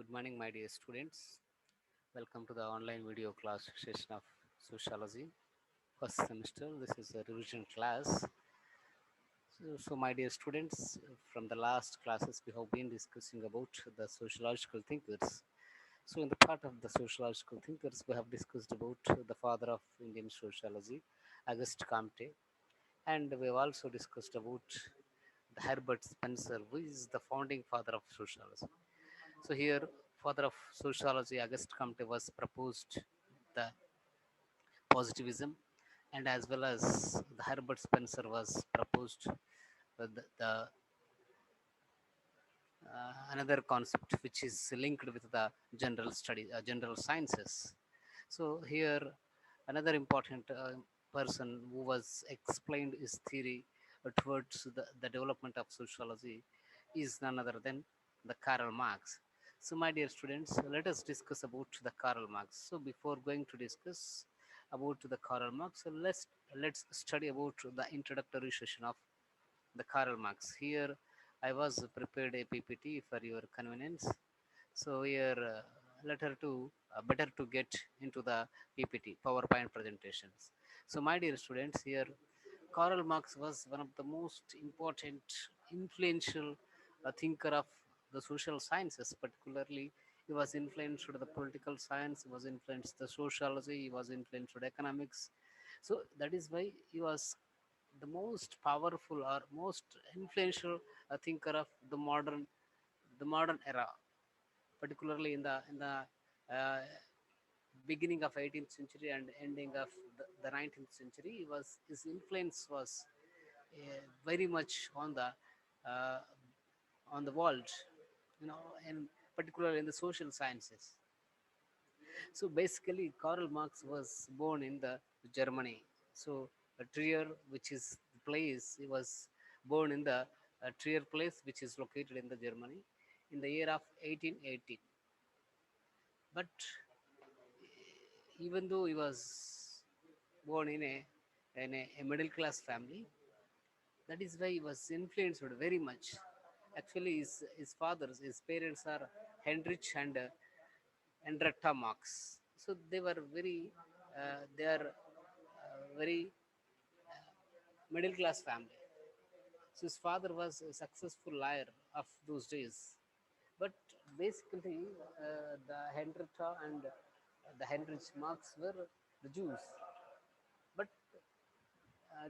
Good morning, my dear students. Welcome to the online video class session of sociology. First semester, this is a revision class. So, my dear students, from the last classes, we have been discussing about the sociological thinkers. So, in the part of the sociological thinkers, we have discussed about the father of Indian sociology, Auguste Comte, and we have also discussed about the Herbert Spencer, who is the founding father of sociology. So here, father of sociology, Auguste Comte was proposed the positivism, and as well as the Herbert Spencer was proposed the another concept which is linked with the general study, general sciences. So here, another important person who was explained his theory towards the development of sociology is none other than the Karl Marx. So, my dear students, let us discuss about the Karl Marx. So, before going to discuss about the Karl Marx, let's study about the introductory session of the Karl Marx. Here, I was prepared a PPT for your convenience. So here, letter to better to get into the PPT PowerPoint presentations. So my dear students, here Karl Marx was one of the most important, influential thinker of the social sciences. Particularly, he was influenced to the political science. He was influenced the sociology. He was influenced to economics. So that is why he was the most powerful or most influential thinker of the modern era, particularly in the uh, beginning of 18th century and ending of the 19th century. His influence was very much uh, on the world, and particularly in the social sciences. So basically, Karl Marx was born in the Germany. So Trier, which is the place, he was born in the Trier place, which is located in the Germany, in the year of 1818. But even though he was born in a middle class family, that is why he was influenced very much. Actually, his fathers, his parents are Heinrich and Henrietta Marx. So they were they are very middle class family. So his father was a successful lawyer of those days. But basically, the Henrietta and the Heinrich Marx were the Jews. But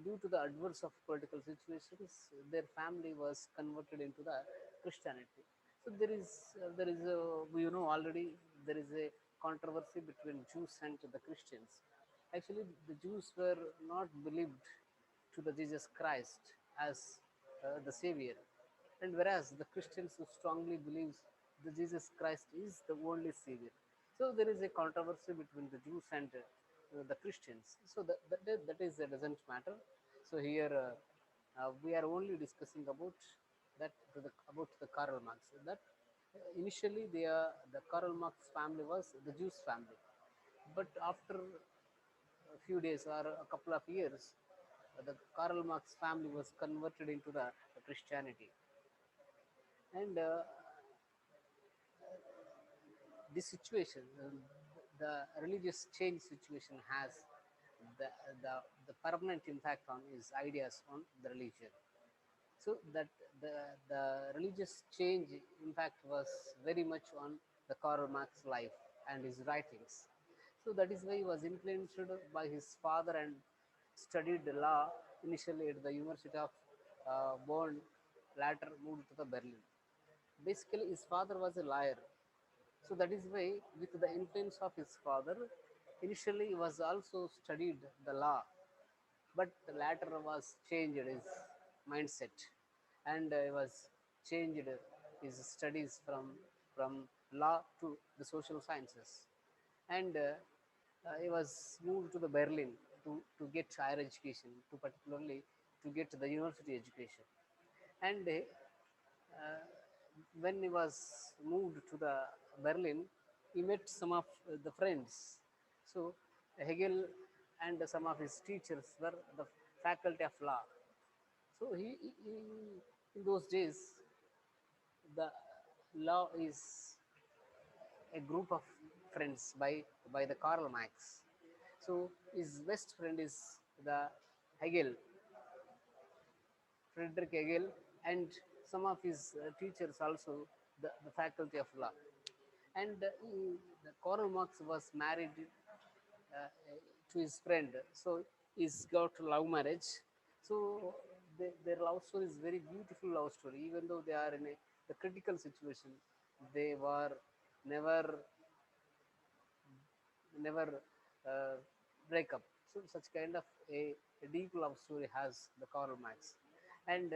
due to the adverse of political situations, their family was converted into the Christianity. So there is a, already there is a controversy between Jews and the Christians. Actually, the Jews were not believed to the Jesus Christ as the Savior, and whereas the Christians who strongly believes the Jesus Christ is the only Savior. So there is a controversy between the Jews and the Christians. So that doesn't matter. So here we are only discussing about about the Karl Marx. That initially the Karl Marx family was the Jews family, but after a few days or a couple of years, the Karl Marx family was converted into the Christianity, and this situation, the religious change situation has the, the, the permanent impact on his ideas on the religion. So that the religious change impact was very much on the Karl Marx life and his writings. So that is why he was influenced by his father and studied law initially at the University of Bonn, later moved to the Berlin. Basically, his father was a lawyer, so that is why, with the influence of his father, initially he was also studied the law, but later was changed his mindset, and he was changed his studies from law to the social sciences, and he was moved to the Berlin to get higher education, to particularly to get the university education, and when he was moved to the Berlin, he met some of the friends. So Hegel and some of his teachers were the faculty of law. So in those days, the law is a group of friends by the Karl Marx. So his best friend is the Hegel, Friedrich Hegel, and some of his teachers also, the faculty of law. And the Karl Marx was married to his friend, so he's got love marriage. So their love story is very beautiful love story. Even though they are in the critical situation, they were never never uh, break up. So such kind of a deep love story has the Karl Marx, and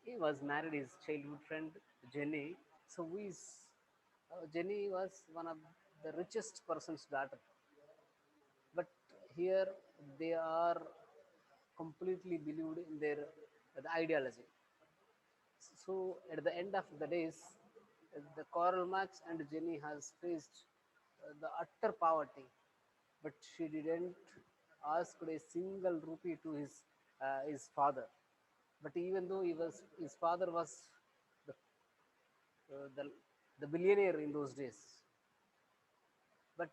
he was married his childhood friend Jenny. So Jenny was one of the richest person's daughter, but here they are completely believed in their the ideology. So at the end of the days, the Karl Marx and Jenny has faced the utter poverty, but she didn't ask a single rupee to his father. But even though his father was the, uh, the the billionaire in those days, but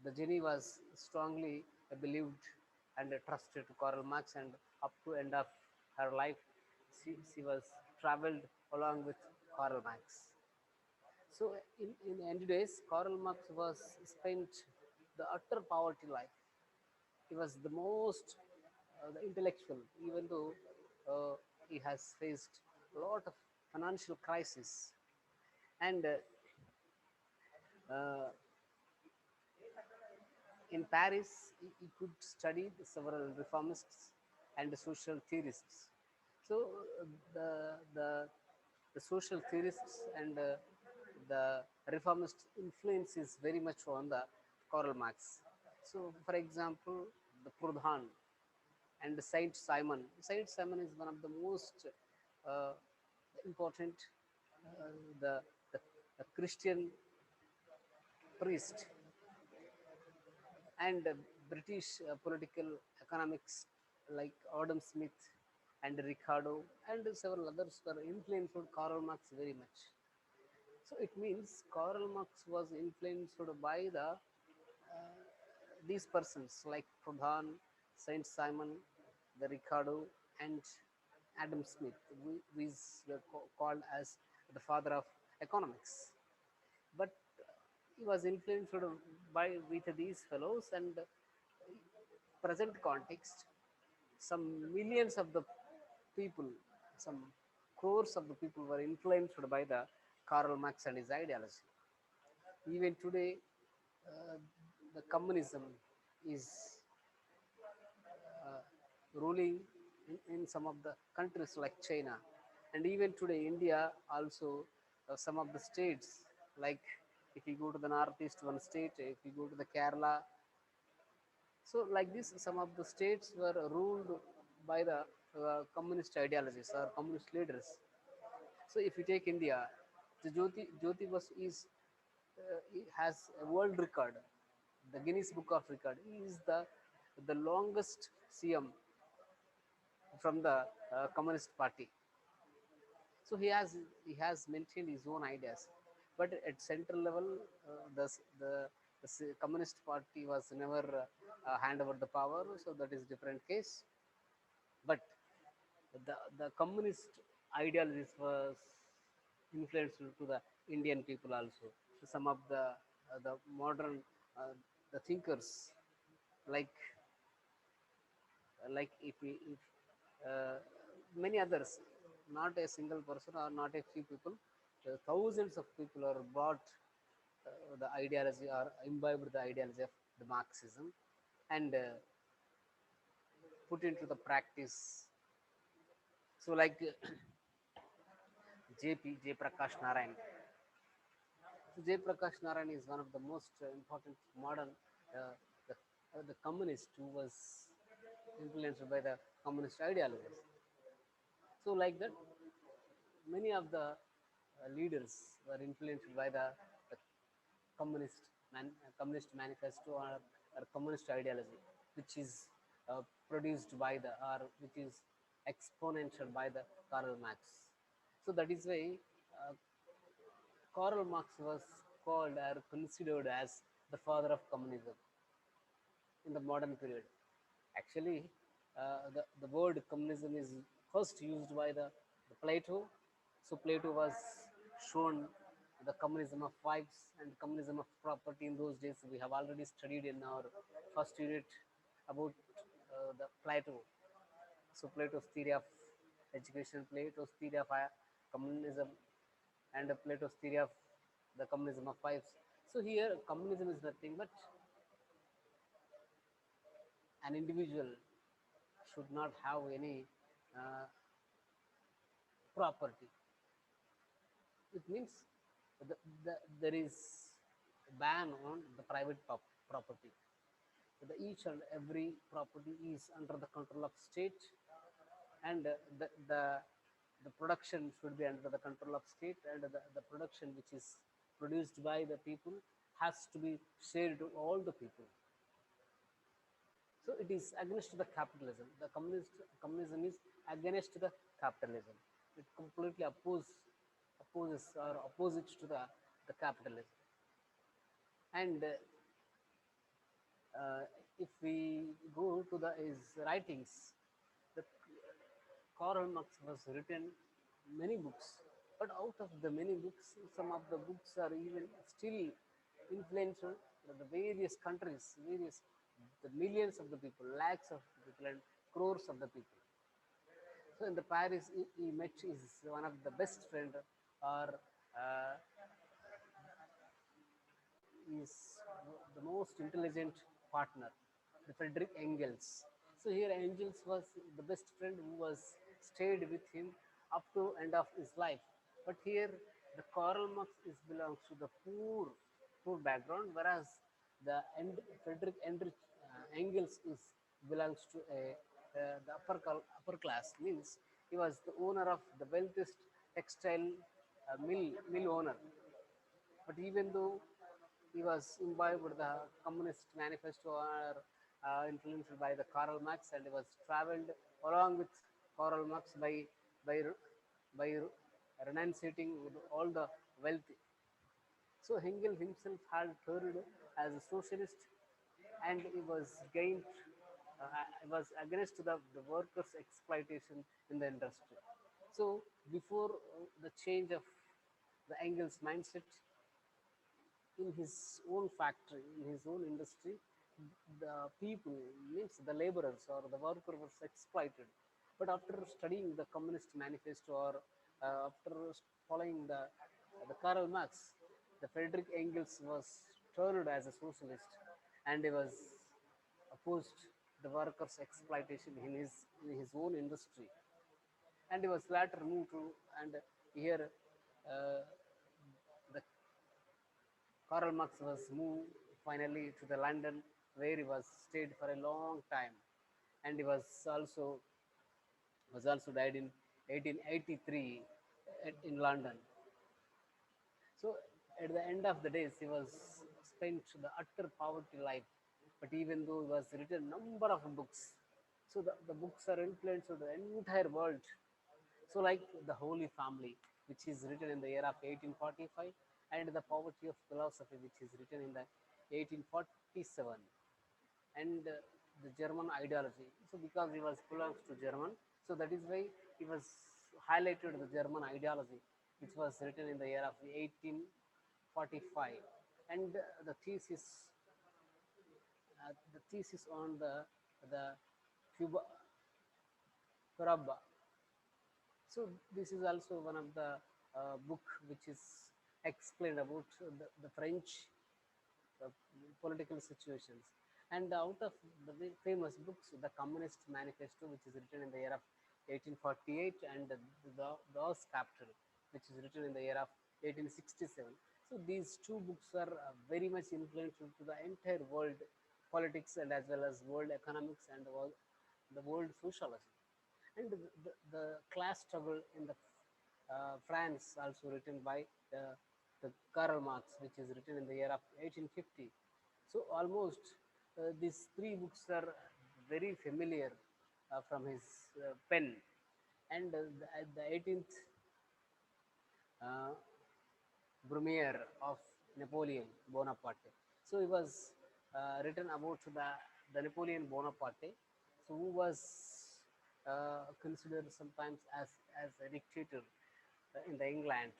the Jenny was strongly believed and trusted to Karl Marx, and up to end of her life, she was traveled along with Karl Marx. So in end days, Karl Marx was spent the utter poverty life. He was the most the intellectual, even though he has faced a lot of financial crisis. And uh, in Paris, he could study the several reformists and social theorists. So the the the social theorists and the reformist influence is very much on the Karl Marx. So, for example, the Proudhon and Saint Simon. Saint Simon is one of the most uh, important uh, the, the the Christian priest and British political economics like Adam Smith and Ricardo and several others were influenced Karl Marx very much. So it means Karl Marx was influenced by these persons like Proudhon, Saint Simon, the Ricardo, and Adam Smith, who is called as the father of economics. But he was influenced by with these fellows, and present context, some millions of the people, some crores of the people were influenced by the Karl Marx and his ideology. Even today, uh, the communism is ruling in some of the countries like China, and even today, India also some of the states like if you go to the northeast one state, if you go to the Kerala, so like this, some of the states were ruled by the communist ideologies or communist leaders. So if you take India, the Jyoti was is he has a world record, the Guinness Book of Record. He is the longest CM from the Communist Party. So he has maintained his own ideas, but at central level, the Communist Party was never hand over the power. So that is different case. But the communist ideologies was influenced to the Indian people also. So some of the modern the thinkers like if many others, not a single person or not a few people, thousands of people are brought the ideology or imbibed the ideology of the Marxism and put into the practice. So like J Prakash Narayan. So J Prakash Narayan is one of the most important modern the, the communist who was influenced by the communist ideologies. So like that, many of the leaders were influenced by the communist communist manifesto or communist ideology, which is produced by the or which is exponential by the Karl Marx. So that is why uh, Karl Marx was called or considered as the father of communism in the modern period. Actually, the word communism is first used by the Plato. So Plato was shown the communism of wives and communism of property in those days. We have already studied in our first unit about the Plato. So Plato's theory of education, Plato's theory of communism, and Plato's theory of the communism of wives. So here, communism is nothing but an individual should not have any uh, property. It means there is a ban on the private property. The each and every property is under the control of state, and the production should be under the control of state, and the production which is produced by the people has to be shared to all the people. So it is against the capitalism. The communism is against the capitalism. It completely opposes or opposite to the capitalism. And uh, if we go to his writings, the Karl Marx was written many books, but out of the many books, some of the books are even still influential in the various countries, various the millions of the people, lakhs of the people, and crores of the people. So in the Paris, he met is one of the best friend, or is the most intelligent partner, the Frederick Engels. So here Engels was the best friend who was stayed with him up to end of his life. But here the Karl Marx is belongs to the poor background, whereas the Frederick Engels is belongs to the upper class, means he was the owner of the wealthiest textile mill owner. But even though he was imbibed with the Communist Manifesto or influenced by the Karl Marx, and he was traveled along with Karl Marx by renunciating with all the wealth. So Hengel himself had turned as a socialist, and he was gained. He was against the workers' exploitation in the industry. So before the change of the Engels mindset, in his own factory, in his own industry, the people, means the laborers or the worker was exploited. But after studying the Communist Manifesto, or after following the Karl Marx, the Frederick Engels was turned as a socialist, and he was opposed the workers' exploitation in his own industry, and he was later moved to, and here uh, the Karl Marx was moved finally to the London, where he was stayed for a long time, and he was also died in 1883 in London. So at the end of the days, he was spent the utter poverty life. But even though he was written number of books, so the books are influenced the entire world. So like the Holy Family, which is written in the year of 1845, and the Poverty of Philosophy, which is written in the 1847, and the German ideology. So because he was belongs to German, so that is why he was highlighted the German ideology, which was written in the year of 1845, and the thesis on the Cuba Curaba. So this is also one of the book which is explained about the French uh, political situations. And out of the famous books, the Communist Manifesto, which is written in the year of 1848, and the Das Capital, which is written in the year of 1867. So these two books are very much influential to the entire world politics, and as well as world economics, and the world sociology. And the class struggle in the France, also written by the Karl Marx, which is written in the year of 1850. So almost these three books are very familiar from his pen. And the 18th uh, Brumaire of Napoleon Bonaparte. So it was written about the Napoleon Bonaparte, so who was considered sometimes as a dictator in the England.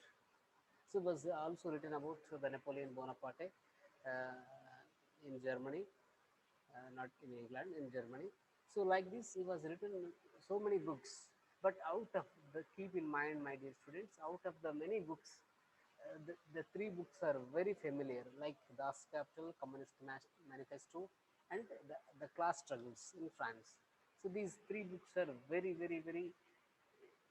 So it was also written about the Napoleon Bonaparte in Germany, not in England, in Germany. So like this, he was written so many books. But out of the, keep in mind, my dear students, out of the many books, the three books are very familiar, like Das Kapital, Communist Manifesto, and the Class Struggles in France. So these three books are very, very, very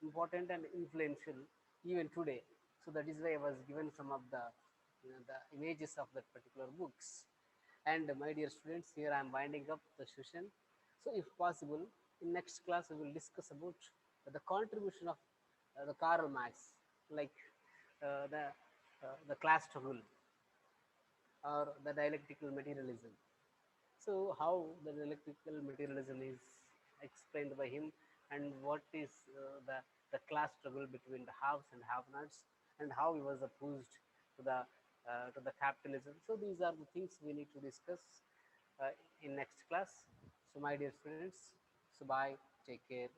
important and influential even today. So that is why I was given some of the, the images of that particular books. And my dear students, here I am winding up the session. So if possible, in next class we will discuss about the contribution of the Karl Marx, like the class struggle or the dialectical materialism. So how the dialectical materialism is explained by him, and what is the class struggle between the haves and have-nots, and how he was opposed to the capitalism. So these are the things we need to discuss uh, in next class. So my dear students, so bye, take care.